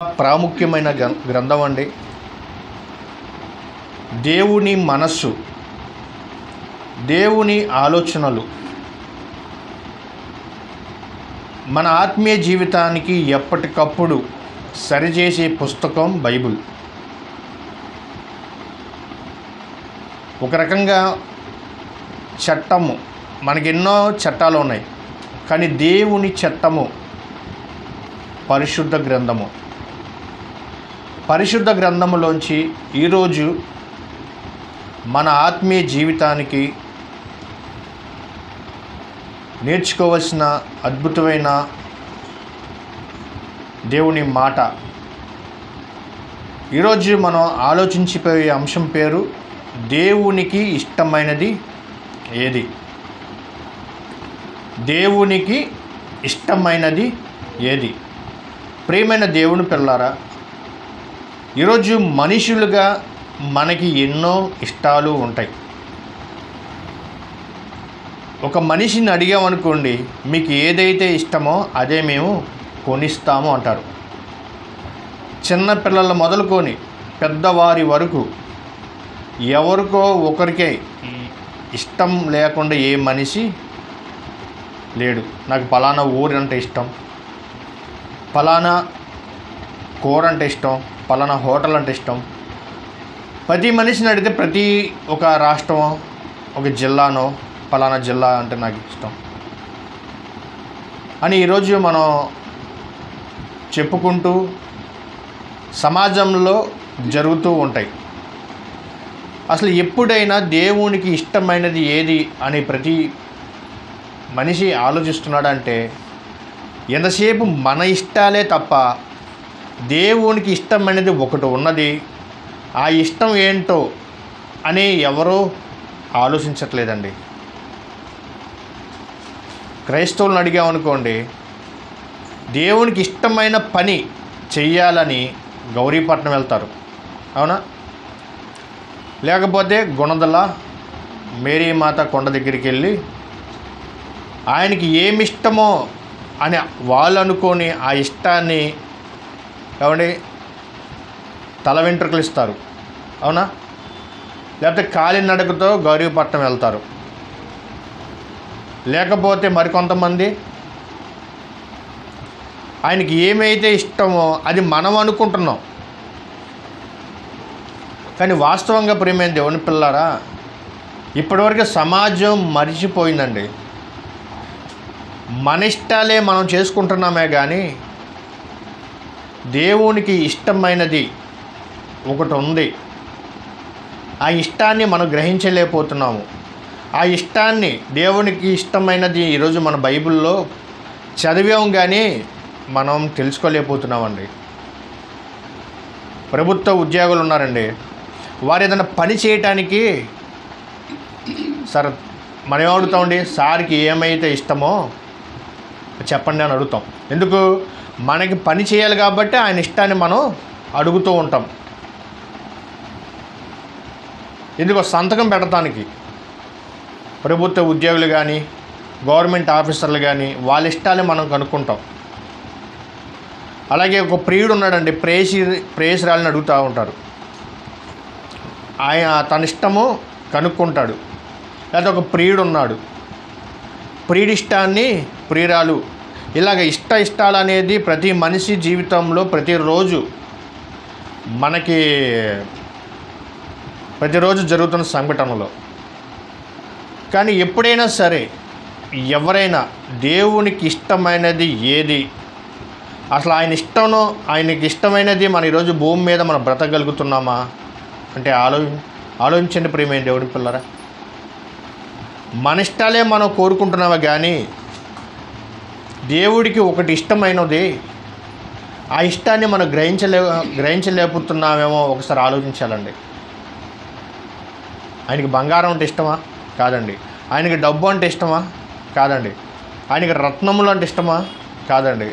ప్రాముఖ్యమైన గ్రంథం అండి. దేవుని మనస్సు, దేవుని ఆలోచనలు మన ఆత్మీయ జీవితానికి ఎప్పటికప్పుడు సరిచేసే పుస్తకం బైబిల్. ఒక రకంగా చట్టము, మనకెన్నో చట్టాలు ఉన్నాయి, కానీ దేవుని చట్టము పరిశుద్ధ గ్రంథము. పరిశుద్ధ గ్రంథములోంచి ఈరోజు మన ఆత్మీయ జీవితానికి నేర్చుకోవాల్సిన అద్భుతమైన దేవుని మాట. ఈరోజు మనం ఆలోచించిపోయే అంశం పేరు దేవునికి ఇష్టమైనది ఏది. దేవునికి ఇష్టమైనది ఏది? ప్రియమైన దేవుని పిల్లారా, ఈరోజు మనుషులుగా మనకి ఎన్నో ఇష్టాలు ఉంటాయి. ఒక మనిషిని అడిగామనుకోండి, మీకు ఏదైతే ఇష్టమో అదే మేము కొనిస్తాము అంటారు. చిన్నపిల్లల మొదలుకొని పెద్దవారి వరకు ఎవరికో ఒకరికే ఇష్టం లేకుండా ఏ మనిషి లేడు. నాకు పలానా ఊరు అంటే ఇష్టం, పలానా కూర అంటే ఇష్టం, పలానా హోటల్ అంటే ఇష్టం. ప్రతి మనిషిని అడిగితే ప్రతి ఒక రాష్ట్రమో ఒక జిల్లానో పలానా జిల్లా అంటే నాకు ఇష్టం అని ఈరోజు మనం చెప్పుకుంటూ సమాజంలో జరుగుతూ ఉంటాయి. అసలు ఎప్పుడైనా దేవునికి ఇష్టమైనది ఏది అని ప్రతి మనిషి ఆలోచిస్తున్నాడంటే ఎంతసేపు మన ఇష్టాలే తప్ప దేవునికి ఇష్టమైనది ఒకటి ఉన్నది, ఆ ఇష్టం ఏంటో అని ఎవరూ ఆలోచించట్లేదండి. క్రైస్తవులను అడిగామనుకోండి, దేవునికి ఇష్టమైన పని చెయ్యాలని గౌరీపట్నం వెళ్తారు, అవునా? లేకపోతే గుణదల మేరీమాత కొండ దగ్గరికి వెళ్ళి ఆయనకి ఏమి ఇష్టమో అని వాళ్ళు అనుకొని ఆ ఇష్టాన్ని ఏమండి తల వెంట్రుకలు ఇస్తారు, అవునా? లేకపోతే కాలినడకతో గౌరీపట్నం వెళ్తారు. లేకపోతే మరికొంతమంది ఆయనకి ఏమైతే ఇష్టమో అది మనం అనుకుంటున్నాం, కానీ వాస్తవంగా ప్రియమైన దేవుని పిల్లారా, ఇప్పటివరకు సమాజం మరిచిపోయిందండి. మన ఇష్టాలే మనం చేసుకుంటున్నామే కానీ దేవునికి ఇష్టమైనది ఒకటి ఉంది. ఆ ఇష్టాన్ని మనం గ్రహించలేకపోతున్నాము. ఆ ఇష్టాన్ని, దేవునికి ఇష్టమైనది ఈరోజు మన బైబిల్లో చదివాం కానీ మనం తెలుసుకోలేకపోతున్నామండి. ప్రభుత్వ ఉద్యోగులు ఉన్నారండి, వారు ఏదైనా పని చేయటానికి సార్ మనం ఏమడుగుతామండి, సార్కి ఏమైతే ఇష్టమో చెప్పండి అని అడుగుతాం. ఎందుకు? మనకి పని చేయాలి కాబట్టి ఆయన ఇష్టాన్ని మనం అడుగుతూ ఉంటాం. ఎందుకు? సంతకం పెట్టడానికి. ప్రభుత్వ ఉద్యోగులు కానీ గవర్నమెంట్ ఆఫీసర్లు కానీ వాళ్ళ ఇష్టాన్ని మనం కనుక్కుంటాం. అలాగే ఒక ప్రియుడు ఉన్నాడండి, ప్రేయసిరాలని అడుగుతూ ఉంటారు. ఆయన తన ఇష్టము కనుక్కుంటాడు. లేకపోతే ఒక ప్రియుడు ఉన్నాడు, ప్రియుడి ఇష్టాన్ని ప్రియురాలు, ఇలాగ ఇష్టాలు అనేది ప్రతి మనిషి జీవితంలో ప్రతిరోజు జరుగుతున్న సంఘటనలో. కానీ ఎప్పుడైనా సరే ఎవరైనా దేవునికి ఇష్టమైనది ఏది, అసలు ఆయనకి ఇష్టమైనది మన ఈరోజు భూమి మీద మనం బ్రతకగలుగుతున్నామా అంటే ఆలోచించండి ప్రియమైన దేవుడి పిల్లరా. మన ఇష్టాలే మనం కోరుకుంటున్నామా కానీ దేవుడికి ఒకటి ఇష్టమైనది, ఆ ఇష్టాన్ని మనం గ్రహించలేకపోతున్నామేమో ఒకసారి ఆలోచించాలండి. ఆయనకి బంగారం అంటే ఇష్టమా? కాదండి. ఆయనకి డబ్బు అంటే ఇష్టమా? కాదండి. ఆయనకి రత్నములు అంటే ఇష్టమా? కాదండి.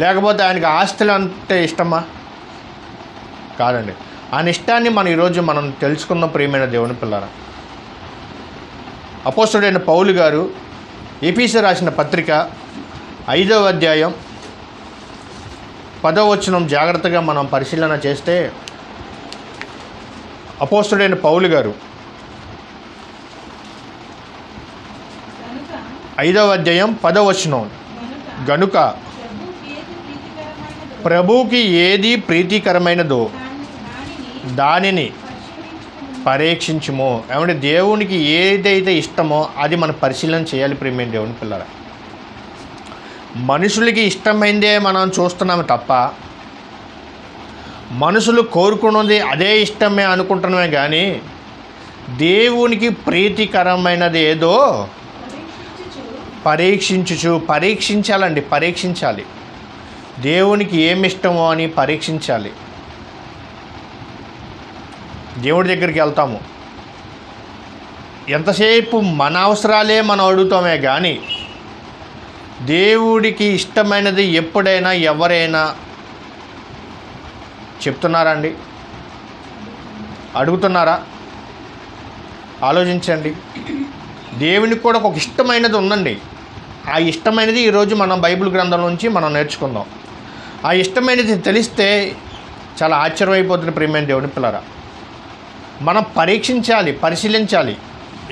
లేకపోతే ఆయనకి ఆస్తులు అంటే ఇష్టమా? కాదండి. ఆయన ఇష్టాన్ని ఈరోజు మనం తెలుసుకున్న ప్రియమైన దేవుని పిల్లరా. అపోస్తలుడైన పౌలు గారు ఎఫెసీయులకు రాసిన పత్రిక 5వ అధ్యాయం 10వ వచనం జాగ్రత్తగా మనం పరిశీలన చేస్తే అపోస్తలుడైన పౌలు గారు 5వ అధ్యాయం 10వ వచనం, గనుక ప్రభువుకి ఏది ప్రీతికరమైనదో దానిని పరీక్షించుము. ఏమంటే దేవునికి ఏదైతే ఇష్టమో అది మనం పరిశీలన చేయాలి. ప్రియమైన దేవుని పిల్లరా, మనుషులకి ఇష్టమైందే మనం చూస్తున్నాము తప్ప మనుషులు కోరుకున్నది అదే ఇష్టమే అనుకుంటున్నామే కానీ దేవునికి ప్రీతికరమైనది ఏదో పరీక్షించాలండి. పరీక్షించాలి. దేవునికి ఏమి ఇష్టమో అని పరీక్షించాలి. దేవుడి దగ్గరికి వెళ్తాము, ఎంతసేపు మన అవసరాలే మనం అడుగుతామే కానీ దేవుడికి ఇష్టమైనది ఎప్పుడైనా ఎవరైనా చెప్తున్నారా అండి? అడుగుతున్నారా? ఆలోచించండి. దేవునికి కూడా ఒక ఇష్టమైనది ఉందండి. ఆ ఇష్టమైనది ఈరోజు మనం బైబిల్ గ్రంథం నుంచి మనం నేర్చుకుందాం. ఆ ఇష్టమైనది తెలిస్తే చాలా ఆశ్చర్యమైపోతుంది. ప్రియమైన దేవుని పిల్లరా, మనం పరీక్షించాలి, పరిశీలించాలి.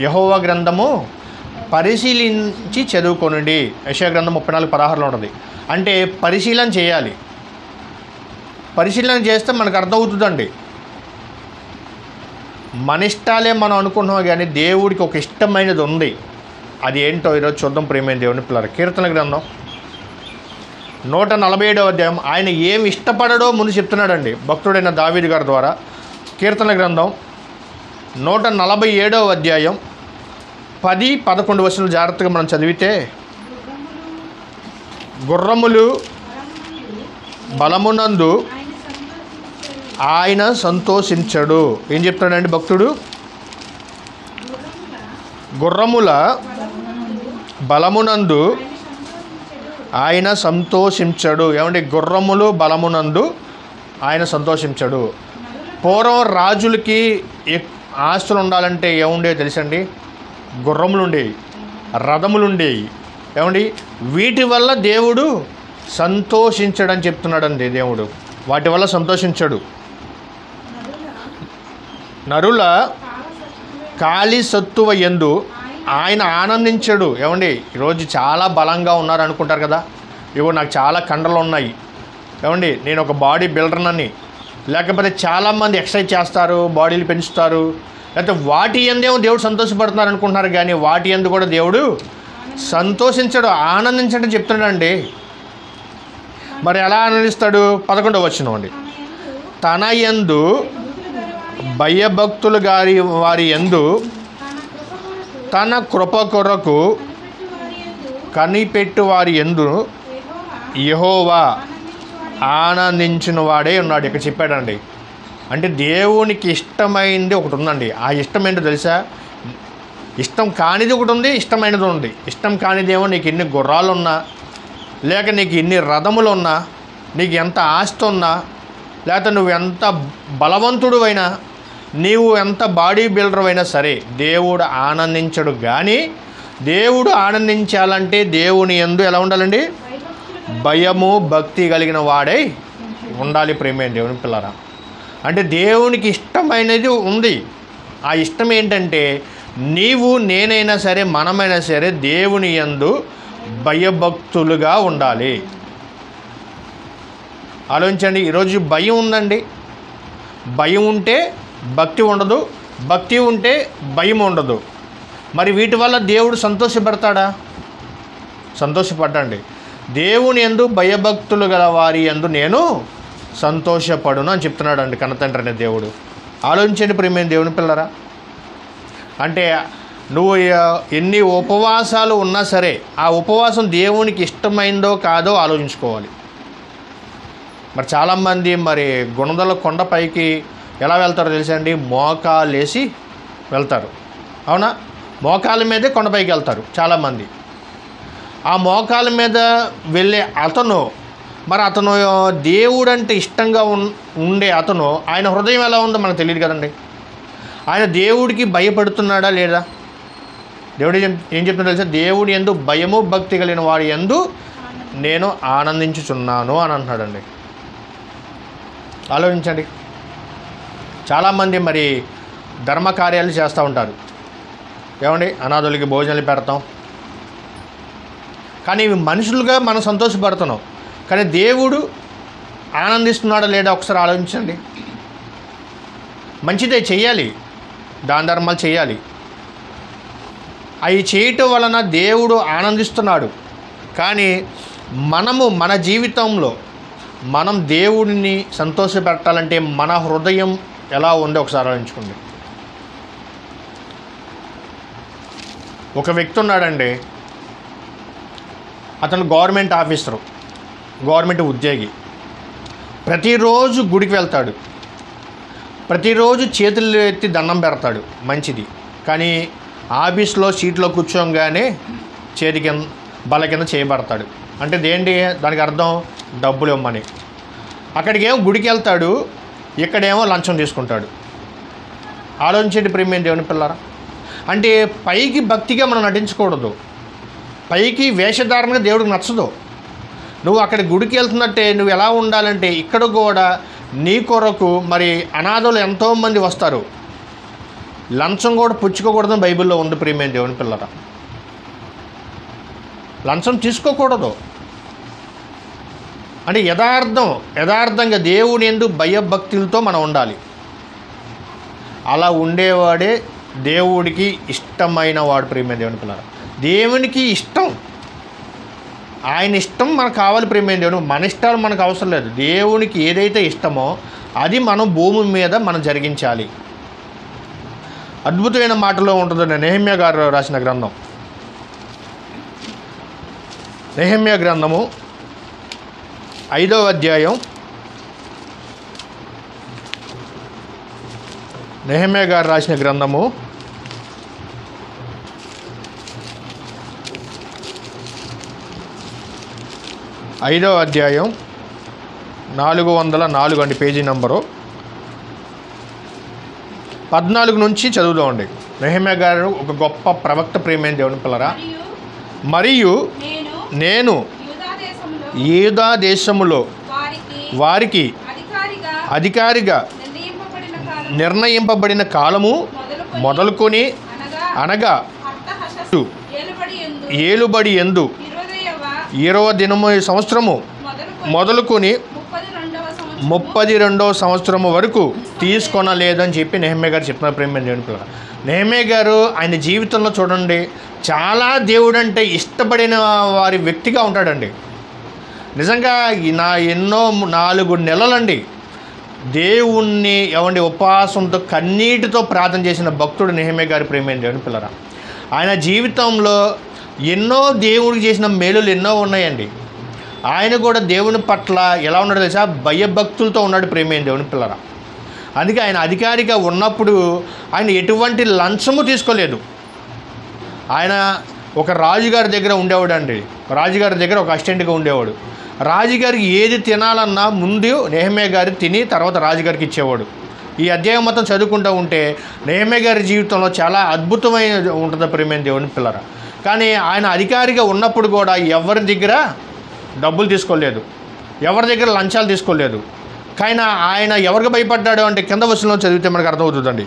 యెహోవా గ్రంథము పరిశీలించి చదువుకోనండి. యెషయా గ్రంథం 34:16 ఉంటుంది. అంటే పరిశీలన చేయాలి. పరిశీలన చేస్తే మనకు అర్థమవుతుందండి. మన ఇష్టాలే మనం అనుకుంటున్నాం కానీ దేవుడికి ఒక ఇష్టమైనది ఉంది. అది ఏంటో ఈరోజు చూద్దాం. ప్రియమైన దేవుని పిల్లలు, కీర్తన గ్రంథం 147వ అధ్యాయం ఆయన ఏమి ఇష్టపడడో ముందు చెప్తున్నాడండి భక్తుడైన దావీదు గారి ద్వారా. కీర్తన గ్రంథం 147వ అధ్యాయం 10-11 వచనాలు జాగ్రత్తగా మనం చదివితే, గుర్రములు బలమునందు ఆయన సంతోషించడు. ఏం చెప్తాడండి భక్తుడు? గుర్రముల బలమునందు ఆయన సంతోషించడు. ఏమంటే గుర్రములు బలమునందు ఆయన సంతోషించడు. పూర్వం రాజులకి ఆస్తులు ఉండాలంటే ఏముండేవి తెలుసండి? గుర్రములు ఉండేవి, రథములు ఉండేవి. ఏమండి వీటి వల్ల దేవుడు సంతోషించడని చెప్తున్నాడండి. దేవుడు వాటి వల్ల సంతోషించడు. నరుల కాలి సత్తువ యందు ఆయన ఆనందించడు. ఏమండి ఈరోజు చాలా బలంగా ఉన్నారు అనుకుంటారు కదా, ఇగో నాకు చాలా కండలు ఉన్నాయి, ఏమండి నేను ఒక బాడీ బిల్డర్నని, లేకపోతే చాలామంది ఎక్సర్సైజ్ చేస్తారు, బాడీలు పెంచుతారు, లేకపోతే వాటి ఎందేమో దేవుడు సంతోషపడుతున్నారు అనుకుంటున్నారు కానీ వాటి ఎందు కూడా దేవుడు సంతోషించడు, ఆనందించడం చెప్తున్నాడండి. మరి ఎలా ఆనందిస్తాడు? 11వ వచనం అండి, తన యందు భయభక్తులు గారి వారి యందు తన కృప కొరకు కనిపెట్టు వారి యందు యెహోవా ఆనందించిన వాడే ఉన్నాడు. ఇక్కడ చెప్పాడండి. అంటే దేవునికి ఇష్టమైనది ఒకటి ఉందండి. ఆ ఇష్టం ఏంటో తెలుసా? ఇష్టం కానిది ఒకటి ఉంది, ఇష్టమైనది ఉంది. ఇష్టం కానిదేమో నీకు ఎన్ని గుర్రాలు ఉన్నా, లేక నీకు ఎన్ని రథములు ఉన్నా, నీకు ఎంత ఆస్తి ఉన్నా, లేకపోతే నువ్వు ఎంత బలవంతుడు అయినా, నీవు ఎంత బాడీ బిల్డర్ అయినా సరే దేవుడు ఆనందించడు. కానీ దేవుడు ఆనందించాలంటే దేవుని యందు ఎలా ఉండాలండి? భయము భక్తి కలిగిన వాడై ఉండాలి. ప్రేమైన దేవుని పిల్లరా, అంటే దేవునికి ఇష్టమైనది ఉంది. ఆ ఇష్టం ఏంటంటే నీవు నేనైనా సరే మనమైనా సరే దేవుని యందు భయభక్తులుగా ఉండాలి. ఆలోచించండి, ఈరోజు భయం ఉందండి. భయం ఉంటే భక్తి ఉండదు, భక్తి ఉంటే భయం ఉండదు. మరి వీటి వల్ల దేవుడు సంతోషపడతాడా? సంతోషపడ్డండి. దేవుని యందు భయభక్తులు గల వారి యందు నేను సంతోషపడును అని చెప్తున్నాడండి కన్నతండ్రి అనే దేవుడు. ఆలోచించండి ప్రియమైన దేవుని పిల్లరా, అంటే నువ్వు ఎన్ని ఉపవాసాలు ఉన్నా సరే ఆ ఉపవాసం దేవునికి ఇష్టమైందో కాదో ఆలోచించుకోవాలి. మరి చాలామంది మరి గుణదల కొండపైకి ఎలా వెళ్తారో తెలుసా అండి? మోకాలేసి వెళ్తారు. అవునా? మోకాల మీదే కొండపైకి వెళ్తారు చాలామంది. ఆ మోకాల మీద వెళ్ళే అతను దేవుడు అంటే ఇష్టంగా ఉండే అతను, ఆయన హృదయం ఎలా ఉందో మనకు తెలియదు కదండి. ఆయన దేవుడికి భయపడుతున్నాడా లేదా? దేవుడు ఏం చెప్తున్నా తెలుసా? దేవుడి యందు భయము భక్తి కలిగిన వాడి యందు నేను ఆనందించుచున్నాను అని అంటున్నాడండి. ఆలోచించండి. చాలామంది మరి ధర్మ కార్యాలు చేస్తూ ఉంటారు. ఏమండి, అనాథులకి భోజనాలు పెడతాం, కానీ ఇవి మనుషులుగా మనం సంతోషపడుతున్నాం, కానీ దేవుడు ఆనందిస్తున్నాడా లేదా ఒకసారి ఆలోచించండి. మంచిదే, చెయ్యాలి, దాన ధర్మాలు చేయాలి. అవి చేయటం వలన దేవుడు ఆనందిస్తున్నాడు. కానీ మనము మన జీవితంలో మనం దేవుడిని సంతోషపెట్టాలంటే మన హృదయం ఎలా ఉందో ఒకసారి ఆలోచించుకోండి. ఒక వ్యక్తి ఉన్నాడండి, అతను గవర్నమెంట్ ఆఫీసరు, గవర్నమెంట్ ఉద్యోగి. ప్రతిరోజు గుడికి వెళ్తాడు, ప్రతిరోజు చేతులు ఎత్తి దండం పెడతాడు, మంచిది. కానీ ఆఫీస్లో సీట్లో కూర్చోగానే చేతి కింద బల కింద చేయబడతాడు. అంటే దేంటి దానికి అర్థం? డబ్బులు ఇవ్వమని. అక్కడికేమో గుడికి వెళ్తాడు, ఇక్కడేమో లంచం తీసుకుంటాడు. ఆలోచించండి ప్రియమైన దేవుని పిల్లరా. అంటే పైకి భక్తిగా మనం నటించకూడదు, పైకి వేషధారణగా దేవుడికి నచ్చదు. నువ్వు అక్కడ గుడికి వెళ్తున్నట్టే నువ్వు ఎలా ఉండాలంటే ఇక్కడ కూడా నీ కొరకు మరి అనాథలు ఎంతోమంది వస్తారు. లంచం కూడా పుచ్చుకోకూడదని బైబిల్లో ఉంది ప్రియమైన దేవుని పిల్లరా. లంచం తీసుకోకూడదు. అంటే యథార్థంగా దేవుని యందు భయభక్తులతో మనం ఉండాలి. అలా ఉండేవాడే దేవుడికి ఇష్టమైన వాడు ప్రియమైన దేవుని పిల్లరా. దేవునికి ఇష్టం, ఆయన ఇష్టం మనకు కావాలి ప్రియమైన దేవుడు. మన ఇష్టాలు మనకు అవసరం లేదు. దేవునికి ఏదైతే ఇష్టమో అది మనం భూమి మీద మనం జరిగించాలి. అద్భుతమైన మాటలో ఉంటుందండి నెహెమ్యా గారు రాసిన గ్రంథం. నెహెమ్యా గ్రంథము 5వ అధ్యాయం. నెహెమ్యా గారు రాసిన గ్రంథము 5వ అధ్యాయం 404 అండి, పేజీ నంబరు 14 నుంచి చదువుదామండి. నెహెమ్యా గారు ఒక గొప్ప ప్రవక్త ప్రియమైన దేవుని పిల్లరా. మరియు నేను యూదా దేశములో వారికి అధికారిగా నిర్ణయింపబడిన కాలము మొదలుకొని అనగా ఏలుబడి ఎందు 20వ సంవత్సరము మొదలుకొని 32వ సంవత్సరము వరకు తీసుకొనలేదని చెప్పి నెహెమ్యా గారు చెప్తున్నారు ప్రేమ దేవుని పిల్లలు. నెహెమ్యా గారు ఆయన జీవితంలో చూడండి చాలా దేవుడు అంటే ఇష్టపడిన వారి వ్యక్తిగా ఉంటాడండి. నిజంగా నా ఎన్నో 4 నెలలండి దేవుణ్ణి ఉపవాసంతో కన్నీటితో ప్రార్థన చేసిన భక్తుడు నెహెమ్యా గారి ప్రేమ దేవుని పిల్లరా. ఆయన జీవితంలో ఎన్నో దేవుడికి చేసిన మేలులు ఎన్నో ఉన్నాయండి. ఆయన కూడా దేవుని పట్ల ఎలా ఉన్నాడో తెలుసా? భయభక్తులతో ఉన్నాడు ప్రేమైన దేవుని పిల్లరా. అందుకే ఆయన అధికారిగా ఉన్నప్పుడు ఆయన ఎటువంటి లంచము తీసుకోలేదు. ఆయన ఒక రాజుగారి దగ్గర ఉండేవాడు అండి. రాజుగారి దగ్గర ఒక అసిస్టెంట్గా ఉండేవాడు. రాజుగారికి ఏది తినాలన్నా ముందు నెహెమ్యా గారు తిని తర్వాత రాజుగారికి ఇచ్చేవాడు. ఈ అధ్యాయం మొత్తం చదువుకుంటూ ఉంటే నెహెమ్యా గారి జీవితంలో చాలా అద్భుతమైన ఉంటుంది ప్రేమైన దేవుని పిల్లరా. కానీ ఆయన అధికారిగా ఉన్నప్పుడు కూడా ఎవరి దగ్గర డబ్బులు తీసుకోలేదు, ఎవరి దగ్గర లంచాలు తీసుకోలేదు. కానీ ఆయన ఎవరికి భయపడ్డాడు అంటే కింద వచనంలో చదివితే మనకు అర్థమవుతుందండి.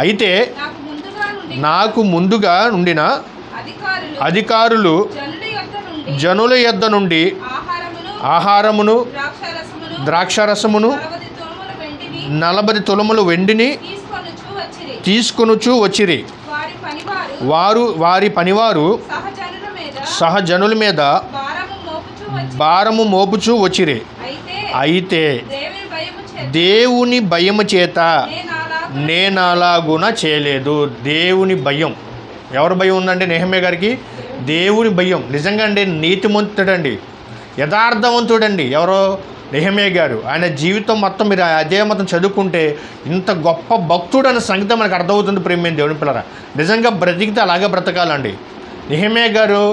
అయితే నాకు ముందుగా ఉండిన అధికారులు జనుల యొద్ద నుండి ఆహారమును ద్రాక్షారసమును 40 తులముల వెండిని తీసుకొనుచు వచ్చిరి. వారి పనివారు సహజనుల మీద భారము మోపుచూ వచ్చిరి. అయితే దేవుని భయము చేత నేను అలాగున చేయలేదు. దేవుని భయం, ఎవరి భయం ఉందండి నెహెమ్యా గారికి? దేవుని భయం. నిజంగా అండి నీతిమంతుడండి, యథార్థవంతుడండి ఎవరో నెహెమ్యా గారు. ఆయన జీవితం మొత్తం మీరు అధ్యాయం మొత్తం చదువుకుంటే ఇంత గొప్ప భక్తుడు అనే సంగతి మనకు అర్థమవుతుంది ప్రేమ దేవుని పిల్లరా. నిజంగా బ్రతికితే అలాగే బ్రతకాలండి. నెహెమ్యా గారు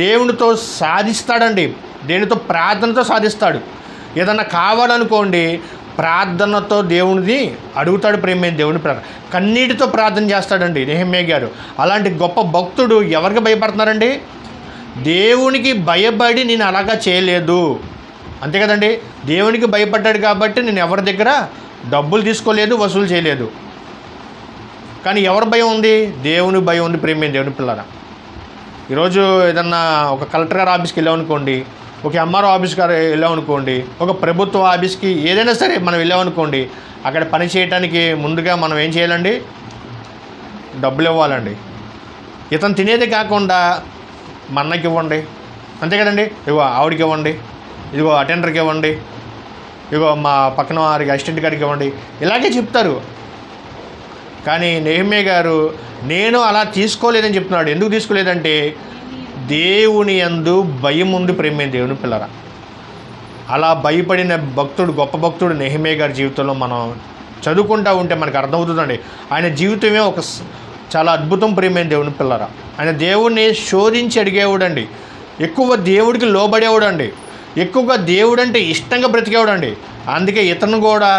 దేవునితో సాధిస్తాడండి, దేనితో? ప్రార్థనతో సాధిస్తాడు. ఏదన్నా కావాలనుకోండి ప్రార్థనతో దేవునిది అడుగుతాడు ప్రేమ దేవుని పిల్లరా. కన్నీటితో ప్రార్థన చేస్తాడండి నెహెమ్యా గారు. అలాంటి గొప్ప భక్తుడు ఎవరికి భయపడుతున్నారండి? దేవునికి భయపడి నేను అలాగా చేయలేదు, అంతే కదండి. దేవునికి భయపడ్డాడు కాబట్టి నేను ఎవరి దగ్గర డబ్బులు తీసుకోలేదు, వసూలు చేయలేదు. కానీ ఎవరి భయం ఉంది? దేవుని భయం ఉంది. ప్రేమ దేవుని పిల్లరా, ఈరోజు ఏదన్నా ఒక కలెక్టర్ గారి ఆఫీస్కి వెళ్ళామనుకోండి, ఒక ఎంఆర్ఓ ఆఫీస్ గారు వెళ్ళామనుకోండి, ఒక ప్రభుత్వ ఆఫీస్కి ఏదైనా సరే మనం వెళ్ళామనుకోండి, అక్కడ పని చేయడానికి ముందుగా మనం ఏం చేయాలండి? డబ్బులు ఇవ్వాలండి. ఇతను తినేది కాకుండా మా అన్నకి ఇవ్వండి, అంతే కదండి. ఇగో ఆవిడకి ఇవ్వండి, ఇదిగో అటెండర్కి ఇవ్వండి, ఇగో మా పక్కన వారికి అసిస్టెంట్ గారికి ఇవ్వండి, ఇలాగే చెప్తారు. కానీ నెహెమ్యా గారు నేను అలా తీసుకోలేదని చెప్తున్నాడు. ఎందుకు తీసుకోలేదంటే దేవుని యందు భయం ఉంది. ప్రేమ దేవుని పిల్లరా, అలా భయపడిన భక్తుడు, గొప్ప భక్తుడు నెహెమ్యా గారి జీవితంలో మనం చదువుకుంటూ ఉంటే మనకు అర్థమవుతుందండి. ఆయన జీవితమే ఒక చాలా అద్భుతం. ప్రేమ దేవుని పిల్లరా, ఆయన దేవుణ్ణి శోధించి అడిగేవాడండి, ఎక్కువ దేవుడికి లోబడేవాడండి, ఎక్కువగా దేవుడు అంటే ఇష్టంగా బ్రతికేవాడండి. అందుకే ఇతను కూడా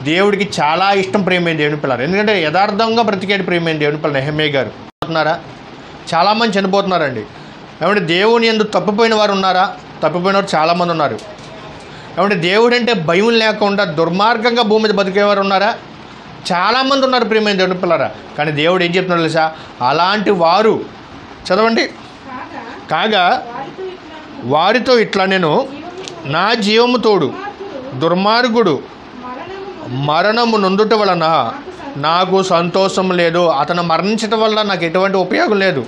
దేవుడికి చాలా ఇష్టం. ప్రేమ దేవుని పిల్లలు, ఎందుకంటే యథార్థంగా బ్రతికేడు. ప్రేమ దేవుని పిల్లలు నెహెమ్యా గారు ఉన్నారా? చాలామంది చనిపోతున్నారండి. ఏమంటే దేవుని యందు తప్పిపోయిన వారు ఉన్నారా? తప్పిపోయిన వారు చాలామంది ఉన్నారు. ఏమంటే దేవుడు అంటే భయం లేకుండా దుర్మార్గంగా భూమి మీద బతికేవారు ఉన్నారా? చాలామంది ఉన్నారు. ప్రేమ దేవుని పిల్లరా, కానీ దేవుడు ఏం చెప్తున్నాడు తెలుసా? అలాంటి వారు చదవండి. కాగా వారితో ఇట్లా నేను నా జీవము తోడు దుర్మార్గుడు మరణము నొందుట వలన నాకు సంతోషం లేదు. అతను మరణించటం వల్ల నాకు ఎటువంటి ఉపయోగం లేదు.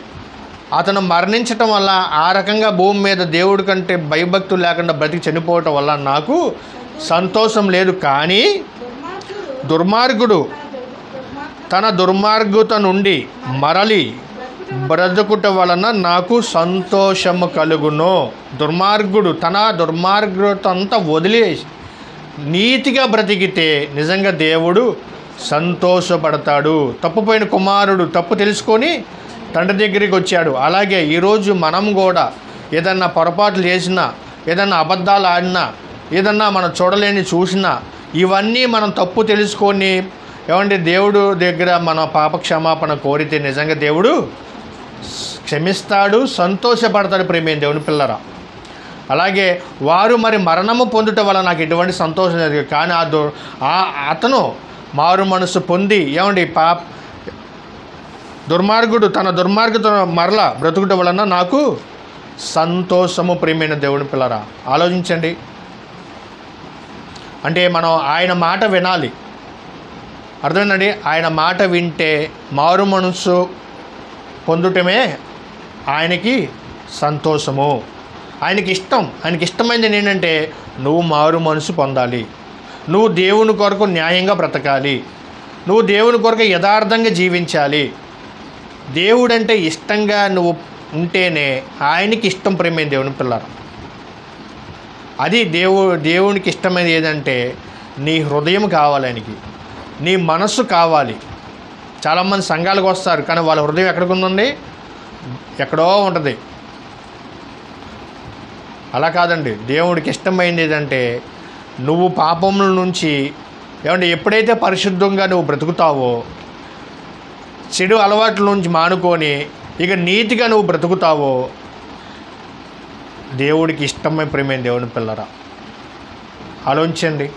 అతను మరణించటం వల్ల ఆ రకంగా భూమి మీద దేవుడి కంటే భయభక్తులు లేకుండా బ్రతికి చనిపోవటం వల్ల నాకు సంతోషం లేదు. కానీ దుర్మార్గుడు తన దుర్మార్గత నుండి మరలి బ్రతుకుట వలన నాకు సంతోషము కలుగును. దుర్మార్గుడు తన దుర్మార్గత అంతా వదిలేసి నీతిగా బ్రతికితే నిజంగా దేవుడు సంతోషపడతాడు. తప్పుపోయిన కుమారుడు తప్పు తెలుసుకొని తండ్రి దగ్గరికి వచ్చాడు. అలాగే ఈరోజు మనం కూడా ఏదన్నా పొరపాట్లు చేసినా, ఏదన్నా అబద్ధాలు ఆడినా, ఏదన్నా మనం చూడలేని చూసినా, ఇవన్నీ మనం తప్పు తెలుసుకొని ఏమంటే దేవుడు దగ్గర మన పాప క్షమాపణ కోరితే నిజంగా దేవుడు క్షమిస్తాడు, సంతోషపడతాడు. ప్రేమ దేవుని పిల్లరా, అలాగే వారు మరి మరణము పొందుట వల్ల నాకు ఎటువంటి సంతోషం లేదు. కానీ అతను మారు మనసు పొంది ఏమండి దుర్మార్గుడు తన దుర్మార్గత మరల బ్రతుకుట వలన నాకు సంతోషము. ప్రేమైన దేవుని పిల్లరా, ఆలోచించండి. అంటే మనం ఆయన మాట వినాలి, అర్థమైందండి. ఆయన మాట వింటే మారు మనసు పొందుటమే ఆయనకి సంతోషము, ఆయనకి ఇష్టం. ఆయనకి ఇష్టమైనది ఏంటంటే నువ్వు మారు మనసు పొందాలి, నువ్వు దేవుని కొరకు న్యాయంగా బ్రతకాలి, నువ్వు దేవుని కొరకు యథార్థంగా జీవించాలి. దేవుడంటే ఇష్టంగా నువ్వు ఉంటేనే ఆయనకి ఇష్టం. ప్రేమైన దేవుని పిల్లలు, అది దేవునికి ఇష్టమైనది ఏదంటే నీ హృదయం కావాలి, ఆయనకి నీ మనస్సు కావాలి. చాలామంది సంఘాలకు వస్తారు, కానీ వాళ్ళ హృదయం ఎక్కడికి ఉందండి? ఎక్కడో ఉంటుంది. అలా కాదండి. దేవుడికి ఇష్టమైనది ఏదంటే నువ్వు పాపముల నుంచి ఏమంటే ఎప్పుడైతే పరిశుద్ధంగా నువ్వు బ్రతుకుతావో, చెడు అలవాట్ల నుంచి మానుకొని ఇక నీతిగా నువ్వు బ్రతుకుతావో, దేవుడికి ఇష్టమైన ప్రేమైన దేవుని పిల్లరా, ఆలోచించండి.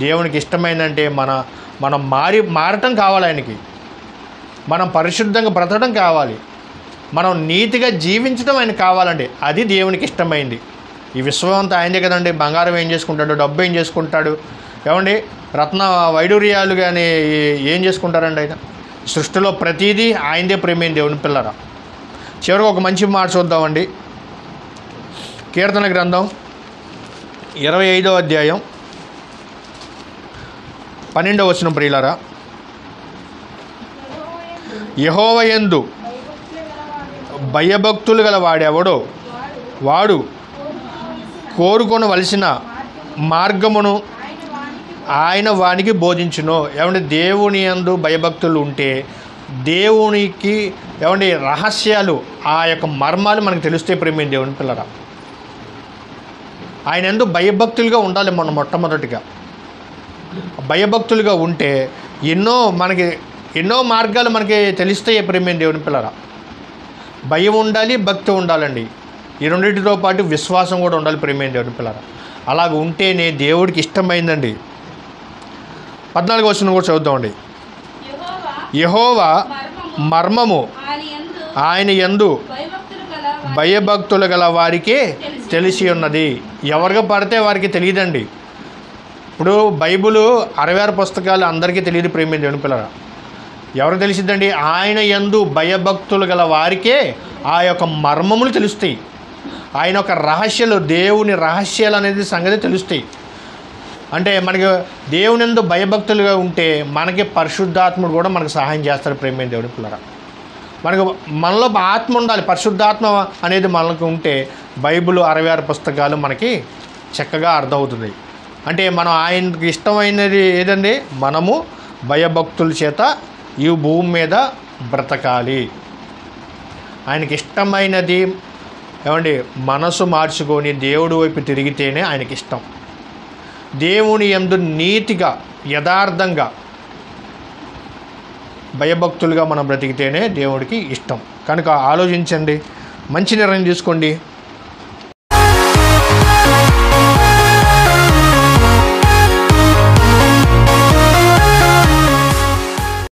దేవునికి ఇష్టమైందంటే మనం మారటం కావాలి, ఆయనకి మనం పరిశుద్ధంగా బ్రతకడం కావాలి, మనం నీతిగా జీవించడం ఆయన కావాలండి. అది దేవునికి ఇష్టమైంది. ఈ విశ్వం అంతా ఆయనదే కదండి. బంగారం ఏం చేసుకుంటాడు, డబ్బు ఏం చేసుకుంటాడు, ఏమండి రత్న వైడూర్యాలు కానీ ఏం చేసుకుంటారండి? ఆయన సృష్టిలో ప్రతిదీ ఆయనదే. ప్రేమైన దేవుని పిల్లరా, చివరికి ఒక మంచి మాట చూద్దామండి. కీర్తన గ్రంథం 25వ అధ్యాయం 12వ వచనం. ప్రియులారా, యెహోవా యందు భయభక్తులు గల వాడెవడో వాడు కోరుకొనవలసిన మార్గమును ఆయన వానికి బోధించును. ఏమంటే దేవుని యందు భయభక్తులు ఉంటే దేవునికి ఏమంటే రహస్యాలు, ఆ యొక్క మర్మాలు మనకు తెలుస్తే. ప్రేమ దేవుని పిల్లరా, ఆయన యందు భయభక్తులుగా ఉండాలి. మనం మొట్టమొదటిగా భయభక్తులుగా ఉంటే ఎన్నో మార్గాలు మనకి తెలుస్తాయి. ప్రేమ దేవుని పిల్లరా, భయం ఉండాలి, భక్తి ఉండాలండి. ఈ రెండింటితో పాటు విశ్వాసం కూడా ఉండాలి. ప్రేమ దేవుని పిల్లరా, అలాగ ఉంటేనే దేవుడికి ఇష్టమైందండి. 14వ వచనం కూడా చదువుతామండి. యెహోవా మర్మము ఆయన యందు భయభక్తులు గల వారికే తెలిసి ఉన్నది. ఎవరికి పడితే వారికి తెలియదండి. ఇప్పుడు బైబిల్ 66 పుస్తకాలు అందరికీ తెలియదు ప్రేమ దేవుని పిల్లరా. ఎవరికి తెలిసిద్దండి? ఆయన యందు భయభక్తులు గల వారికే ఆ యొక్క మర్మములు తెలుస్తాయి. ఆయన యొక్క రహస్యాలు, దేవుని రహస్యాలు అనేది సంగతి తెలుస్తాయి. అంటే మనకి దేవుని యందు భయభక్తులుగా ఉంటే మనకి పరిశుద్ధాత్ముడు కూడా మనకు సహాయం చేస్తాడు ప్రేమ దేవుని పిల్లరా. మనలో ఆత్మ ఉండాలి. పరిశుద్ధాత్మ అనేది మనకు ఉంటే బైబిల్ 66 పుస్తకాలు మనకి చక్కగా అర్థమవుతుంది. అంటే మనం ఆయనకి ఇష్టమైనది ఏదండి? మనము భయభక్తుల చేత ఈ భూమి మీద బ్రతకాలి. ఆయనకి ఇష్టమైనది ఏమండి? మనసు మార్చుకొని దేవుడి వైపు తిరిగితేనే ఆయనకి ఇష్టం. దేవుని యందు నీతిగా, యథార్థంగా, భయభక్తులుగా మనం బ్రతికితేనే దేవుడికి ఇష్టం. కనుక ఆలోచించండి, మంచి నిర్ణయం తీసుకోండి.